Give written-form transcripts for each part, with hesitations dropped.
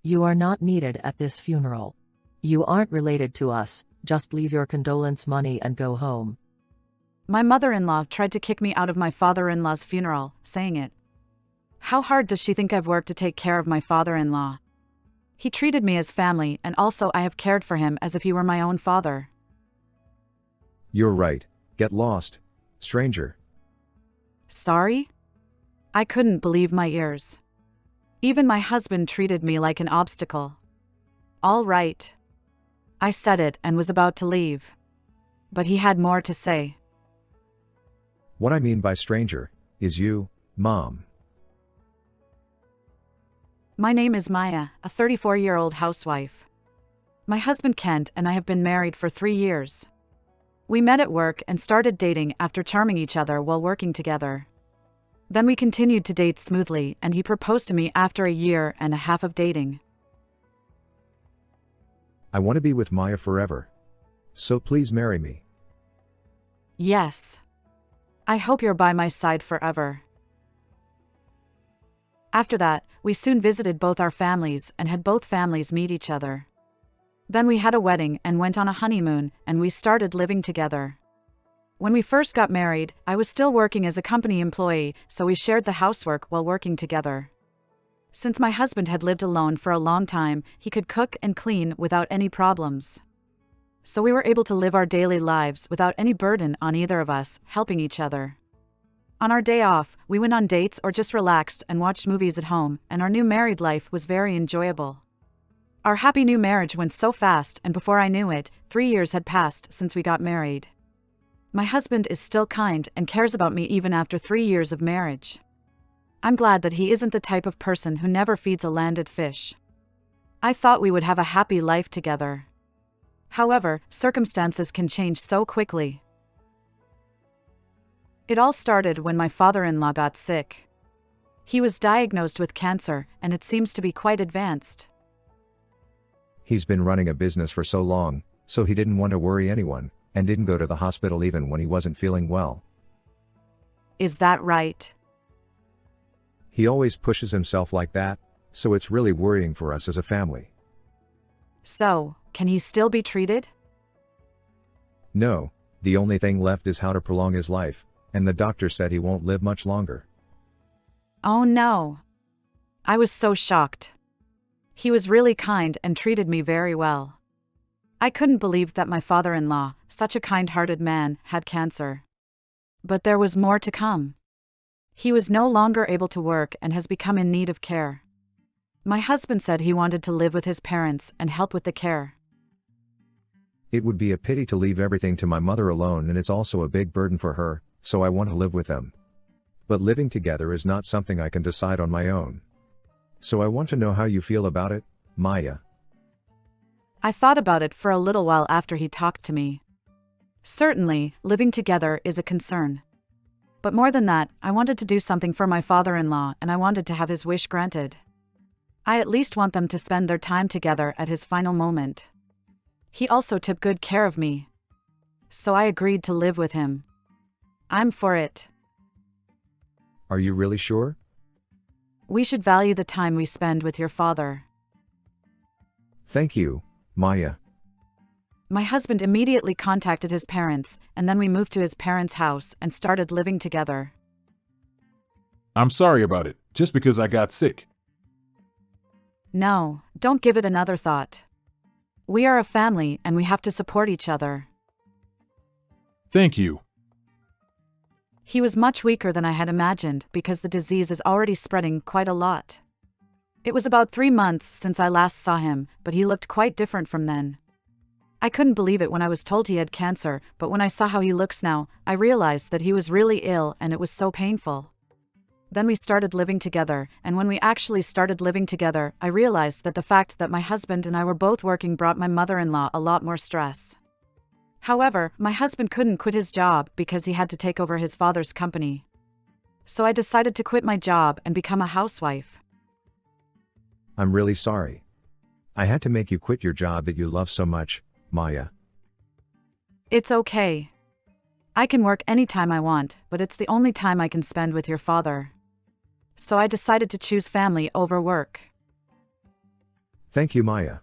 You are not needed at this funeral. You aren't related to us, just leave your condolence money and go home. My mother-in-law tried to kick me out of my father-in-law's funeral, saying it. How hard does she think I've worked to take care of my father-in-law? He treated me as family, and also I have cared for him as if he were my own father. You're right. Get lost, stranger. Sorry? I couldn't believe my ears. Even my husband treated me like an obstacle. All right. I said it and was about to leave. But he had more to say. What I mean by stranger is you, Mom. My name is Maya, a 34-year-old housewife. My husband Kent and I have been married for 3 years. We met at work and started dating after charming each other while working together. Then we continued to date smoothly and he proposed to me after 1.5 years of dating. I want to be with Maya forever. So please marry me. Yes. I hope you're by my side forever. After that, we soon visited both our families and had both families meet each other. Then we had a wedding and went on a honeymoon, and we started living together. When we first got married, I was still working as a company employee, so we shared the housework while working together. Since my husband had lived alone for a long time, he could cook and clean without any problems. So we were able to live our daily lives without any burden on either of us, helping each other. On our day off, we went on dates or just relaxed and watched movies at home, and our new married life was very enjoyable. Our happy new marriage went so fast, and before I knew it, 3 years had passed since we got married. My husband is still kind and cares about me even after 3 years of marriage. I'm glad that he isn't the type of person who never feeds a landed fish. I thought we would have a happy life together. However, circumstances can change so quickly. It all started when my father-in-law got sick. He was diagnosed with cancer, and it seems to be quite advanced. He's been running a business for so long, so he didn't want to worry anyone, and didn't go to the hospital even when he wasn't feeling well. Is that right? He always pushes himself like that, so it's really worrying for us as a family. So, can he still be treated? No, the only thing left is how to prolong his life, and the doctor said he won't live much longer. Oh no. I was so shocked. He was really kind and treated me very well. I couldn't believe that my father-in-law, such a kind-hearted man, had cancer. But there was more to come. He was no longer able to work and has become in need of care. My husband said he wanted to live with his parents and help with the care. It would be a pity to leave everything to my mother alone, and it's also a big burden for her, so I want to live with them. But living together is not something I can decide on my own. So I want to know how you feel about it, Maya. I thought about it for a little while after he talked to me. Certainly, living together is a concern. But more than that, I wanted to do something for my father-in-law, and I wanted to have his wish granted. I at least want them to spend their time together at his final moment. He also took good care of me. So I agreed to live with him. I'm for it. Are you really sure? We should value the time we spend with your father. Thank you, Maya. My husband immediately contacted his parents, and then we moved to his parents' house and started living together. I'm sorry about it, just because I got sick. No, don't give it another thought. We are a family and we have to support each other. Thank you. He was much weaker than I had imagined because the disease is already spreading quite a lot. It was about 3 months since I last saw him, but he looked quite different from then. I couldn't believe it when I was told he had cancer, but when I saw how he looks now, I realized that he was really ill and it was so painful. Then we started living together, and when we actually started living together, I realized that the fact that my husband and I were both working brought my mother-in-law a lot more stress. However, my husband couldn't quit his job because he had to take over his father's company. So I decided to quit my job and become a housewife. I'm really sorry. I had to make you quit your job that you love so much, Maya. It's okay. I can work anytime I want, but it's the only time I can spend with your father. So I decided to choose family over work. Thank you, Maya.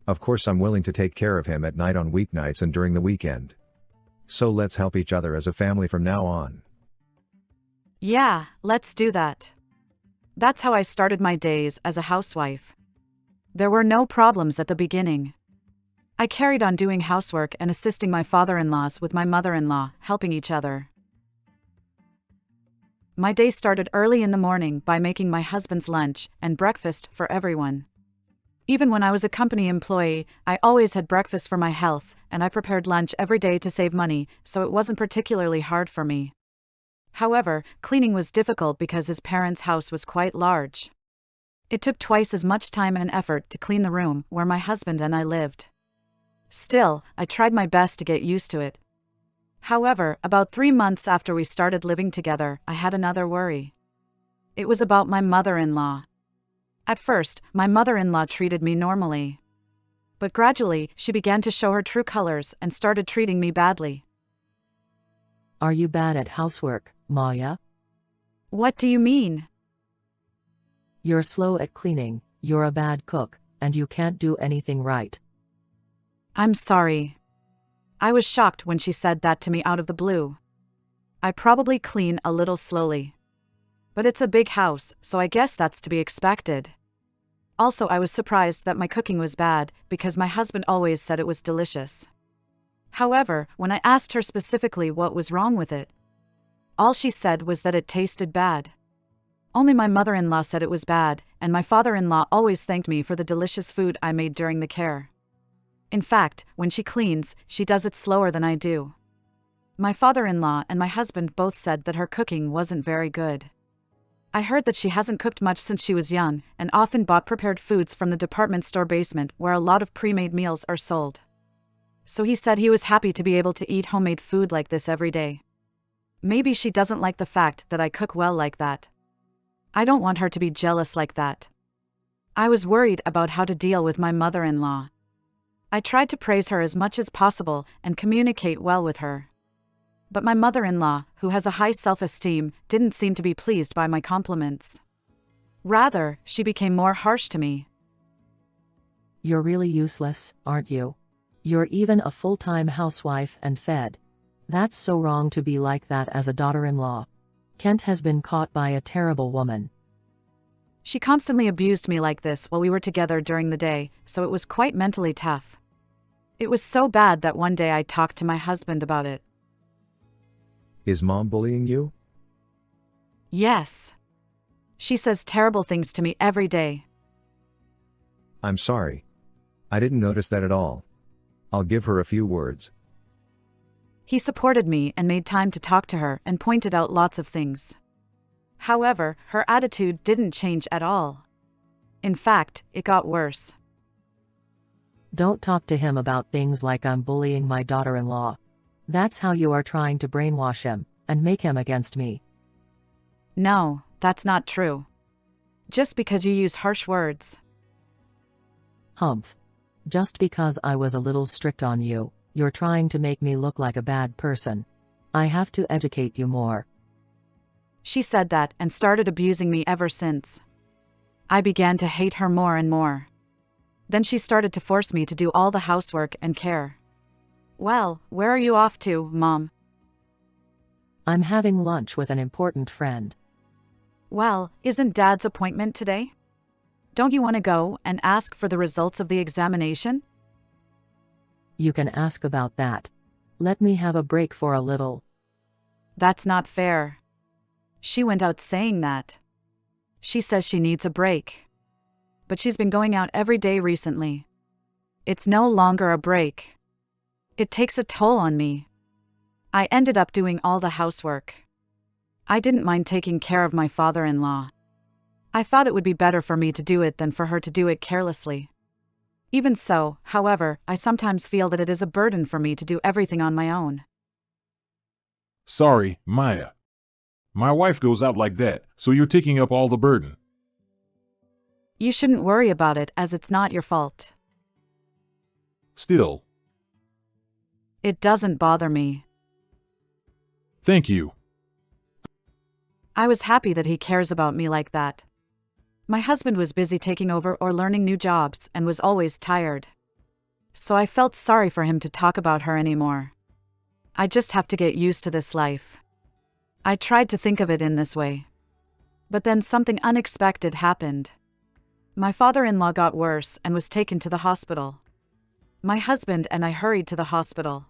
Of course, I'm willing to take care of him at night on weeknights and during the weekend. So let's help each other as a family from now on. Yeah, let's do that. That's how I started my days as a housewife. There were no problems at the beginning. I carried on doing housework and assisting my father-in-laws with my mother-in-law, helping each other. My day started early in the morning by making my husband's lunch and breakfast for everyone. Even when I was a company employee, I always had breakfast for my health, and I prepared lunch every day to save money, so it wasn't particularly hard for me. However, cleaning was difficult because his parents' house was quite large. It took twice as much time and effort to clean the room where my husband and I lived. Still, I tried my best to get used to it. However, about 3 months after we started living together, I had another worry. It was about my mother-in-law. At first, my mother-in-law treated me normally. But gradually, she began to show her true colors and started treating me badly. Are you bad at housework, Maya? What do you mean? You're slow at cleaning, you're a bad cook, and you can't do anything right. I'm sorry. I was shocked when she said that to me out of the blue. I probably clean a little slowly. But it's a big house, so I guess that's to be expected. Also, I was surprised that my cooking was bad, because my husband always said it was delicious. However, when I asked her specifically what was wrong with it, all she said was that it tasted bad. Only my mother-in-law said it was bad, and my father-in-law always thanked me for the delicious food I made during the care. In fact, when she cleans, she does it slower than I do. My father-in-law and my husband both said that her cooking wasn't very good. I heard that she hasn't cooked much since she was young, and often bought prepared foods from the department store basement where a lot of pre-made meals are sold. So he said he was happy to be able to eat homemade food like this every day. Maybe she doesn't like the fact that I cook well like that. I don't want her to be jealous like that. I was worried about how to deal with my mother-in-law. I tried to praise her as much as possible and communicate well with her. But my mother-in-law, who has a high self-esteem, didn't seem to be pleased by my compliments. Rather, she became more harsh to me. You're really useless, aren't you? You're even a full-time housewife and fed. That's so wrong to be like that as a daughter-in-law. Kent has been caught by a terrible woman. She constantly abused me like this while we were together during the day, so it was quite mentally tough. It was so bad that one day I talked to my husband about it. Is Mom bullying you? Yes. She says terrible things to me every day. I'm sorry. I didn't notice that at all. I'll give her a few words. He supported me and made time to talk to her and pointed out lots of things. However, her attitude didn't change at all. In fact, it got worse. Don't talk to him about things like I'm bullying my daughter-in-law. That's how you are trying to brainwash him and make him against me. No, that's not true. Just because you use harsh words. Humph. Just because I was a little strict on you, you're trying to make me look like a bad person. I have to educate you more. She said that and started abusing me ever since. I began to hate her more and more. Then she started to force me to do all the housework and care. Well, where are you off to, Mom? I'm having lunch with an important friend. Well, isn't Dad's appointment today? Don't you want to go and ask for the results of the examination? You can ask about that. Let me have a break for a little. That's not fair. She went out saying that. She says she needs a break. But she's been going out every day recently. It's no longer a break. It takes a toll on me. I ended up doing all the housework. I didn't mind taking care of my father-in-law. I thought it would be better for me to do it than for her to do it carelessly. Even so, however, I sometimes feel that it is a burden for me to do everything on my own. Sorry, Maya. My wife goes out like that, so you're taking up all the burden. You shouldn't worry about it as it's not your fault. Still. It doesn't bother me. Thank you. I was happy that he cares about me like that. My husband was busy taking over or learning new jobs and was always tired. So I felt sorry for him to talk about her anymore. I just have to get used to this life. I tried to think of it in this way. But then something unexpected happened. My father-in-law got worse and was taken to the hospital. My husband and I hurried to the hospital.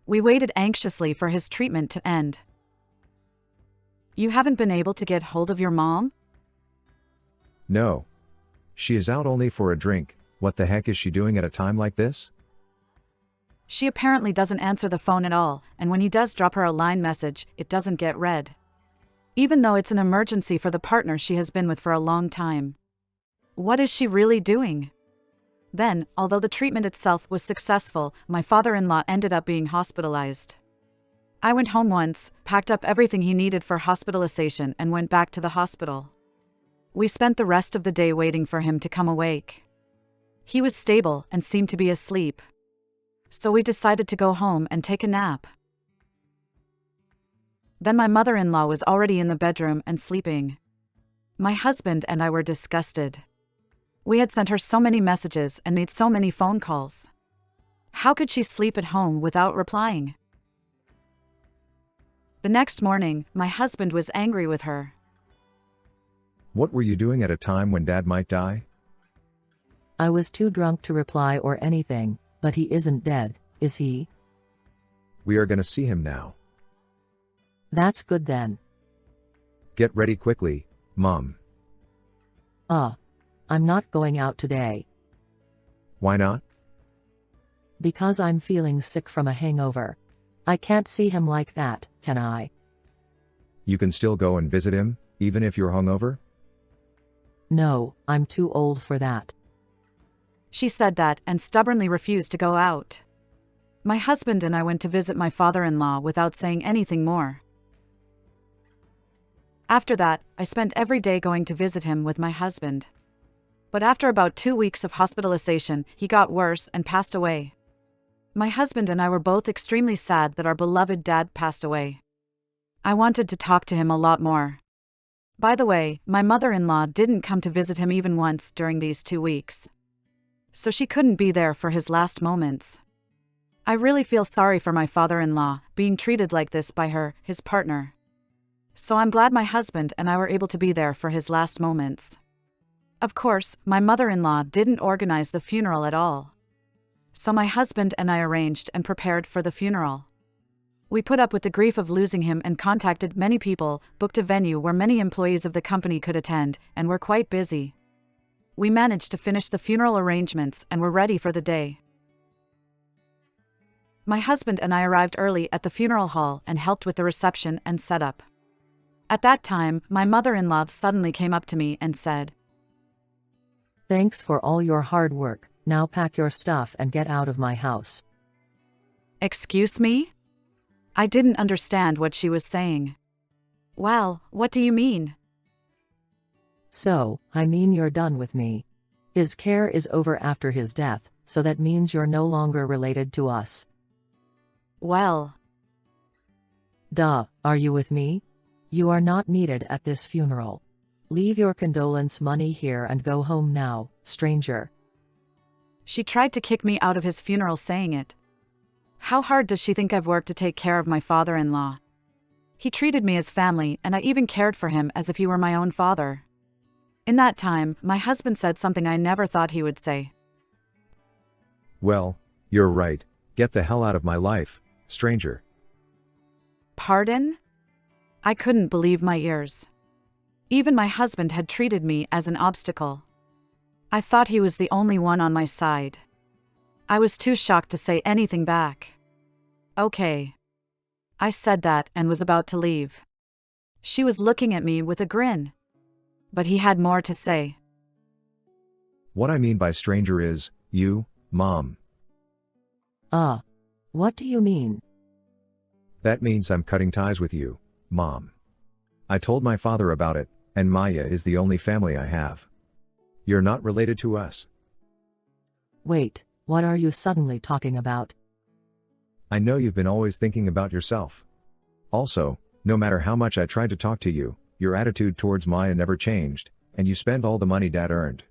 We waited anxiously for his treatment to end. You haven't been able to get hold of your mom? No. She is out only for a drink. What the heck is she doing at a time like this? She apparently doesn't answer the phone at all, and when he does drop her a line message, it doesn't get read. Even though it's an emergency for the partner she has been with for a long time. What is she really doing? Then, although the treatment itself was successful, my father-in-law ended up being hospitalized. I went home once, packed up everything he needed for hospitalization and went back to the hospital. We spent the rest of the day waiting for him to come awake. He was stable and seemed to be asleep. So we decided to go home and take a nap. Then my mother-in-law was already in the bedroom and sleeping. My husband and I were disgusted. We had sent her so many messages and made so many phone calls. How could she sleep at home without replying? The next morning, my husband was angry with her. What were you doing at a time when Dad might die? I was too drunk to reply or anything, but he isn't dead, is he? We are gonna see him now. That's good then. Get ready quickly, Mom. I'm not going out today. Why not? Because I'm feeling sick from a hangover. I can't see him like that, can I? You can still go and visit him, even if you're hungover? No, I'm too old for that. She said that and stubbornly refused to go out. My husband and I went to visit my father-in-law without saying anything more. After that, I spent every day going to visit him with my husband. But after about 2 weeks of hospitalization, he got worse and passed away. My husband and I were both extremely sad that our beloved dad passed away. I wanted to talk to him a lot more. By the way, my mother-in-law didn't come to visit him even once during these 2 weeks. So she couldn't be there for his last moments. I really feel sorry for my father-in-law, being treated like this by her, his partner. So I'm glad my husband and I were able to be there for his last moments. Of course, my mother-in-law didn't organize the funeral at all. So my husband and I arranged and prepared for the funeral. We put up with the grief of losing him and contacted many people, booked a venue where many employees of the company could attend, and were quite busy. We managed to finish the funeral arrangements and were ready for the day. My husband and I arrived early at the funeral hall and helped with the reception and setup. At that time, my mother-in-law suddenly came up to me and said, Thanks for all your hard work, now pack your stuff and get out of my house. Excuse me? I didn't understand what she was saying. Well, what do you mean? So, I mean you're done with me. His care is over after his death, so that means you're no longer related to us. Well. Duh, are you with me? You are not needed at this funeral. Leave your condolence money here and go home now, stranger. She tried to kick me out of his funeral saying it. How hard does she think I've worked to take care of my father-in-law? He treated me as family and I even cared for him as if he were my own father. In that time, my husband said something I never thought he would say. Well, you're right. Get the hell out of my life, stranger. Pardon? I couldn't believe my ears. Even my husband had treated me as an obstacle. I thought he was the only one on my side. I was too shocked to say anything back. Okay. I said that and was about to leave. She was looking at me with a grin. But he had more to say. What I mean by stranger is, you, Mom. What do you mean? That means I'm cutting ties with you, Mom. I told my father about it, and Maya is the only family I have. You're not related to us. Wait, what are you suddenly talking about? I know you've been always thinking about yourself. Also, no matter how much I tried to talk to you, your attitude towards Maya never changed, and you spent all the money Dad earned.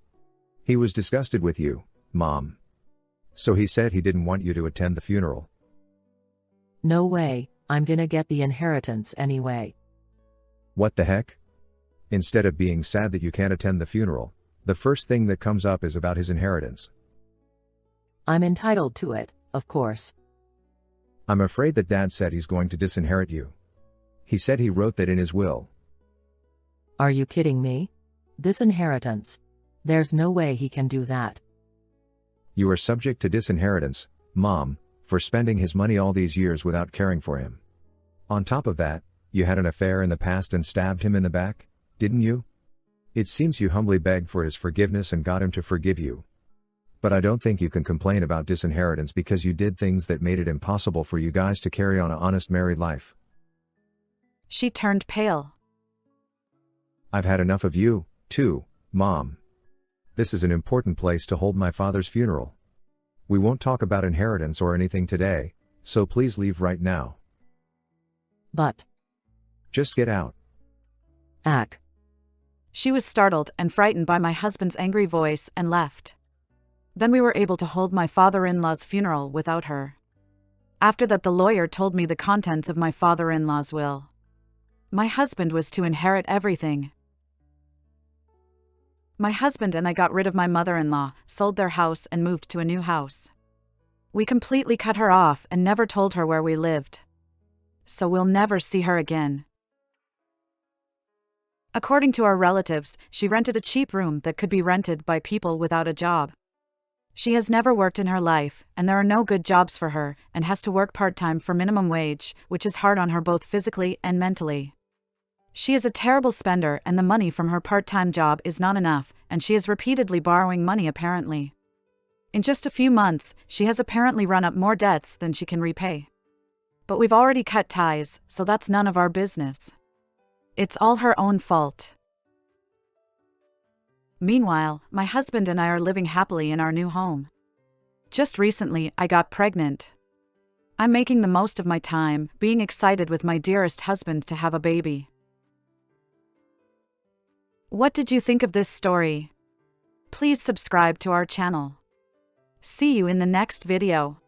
He was disgusted with you, Mom. So he said he didn't want you to attend the funeral. No way, I'm gonna get the inheritance anyway. What the heck? Instead of being sad that you can't attend the funeral, the first thing that comes up is about his inheritance. I'm entitled to it, of course. I'm afraid that Dad said he's going to disinherit you. He said he wrote that in his will. Are you kidding me? Disinheritance. There's no way he can do that. You are subject to disinheritance, Mom, for spending his money all these years without caring for him. On top of that, you had an affair in the past and stabbed him in the back, didn't you? It seems you humbly begged for his forgiveness and got him to forgive you. But I don't think you can complain about disinheritance because you did things that made it impossible for you guys to carry on an honest married life. She turned pale. I've had enough of you, too, Mom. This is an important place to hold my father's funeral. We won't talk about inheritance or anything today, so please leave right now. But. Just get out. Ack. She was startled and frightened by my husband's angry voice and left. Then we were able to hold my father-in-law's funeral without her. After that, the lawyer told me the contents of my father-in-law's will. My husband was to inherit everything. My husband and I got rid of my mother-in-law, sold their house and moved to a new house. We completely cut her off and never told her where we lived. So we'll never see her again. According to our relatives, she rented a cheap room that could be rented by people without a job. She has never worked in her life, and there are no good jobs for her, and has to work part-time for minimum wage, which is hard on her both physically and mentally. She is a terrible spender, and the money from her part-time job is not enough, and she is repeatedly borrowing money apparently. In just a few months, she has apparently run up more debts than she can repay. But we've already cut ties, so that's none of our business. It's all her own fault. Meanwhile, my husband and I are living happily in our new home. Just recently, I got pregnant. I'm making the most of my time, being excited with my dearest husband to have a baby. What did you think of this story? Please subscribe to our channel. See you in the next video.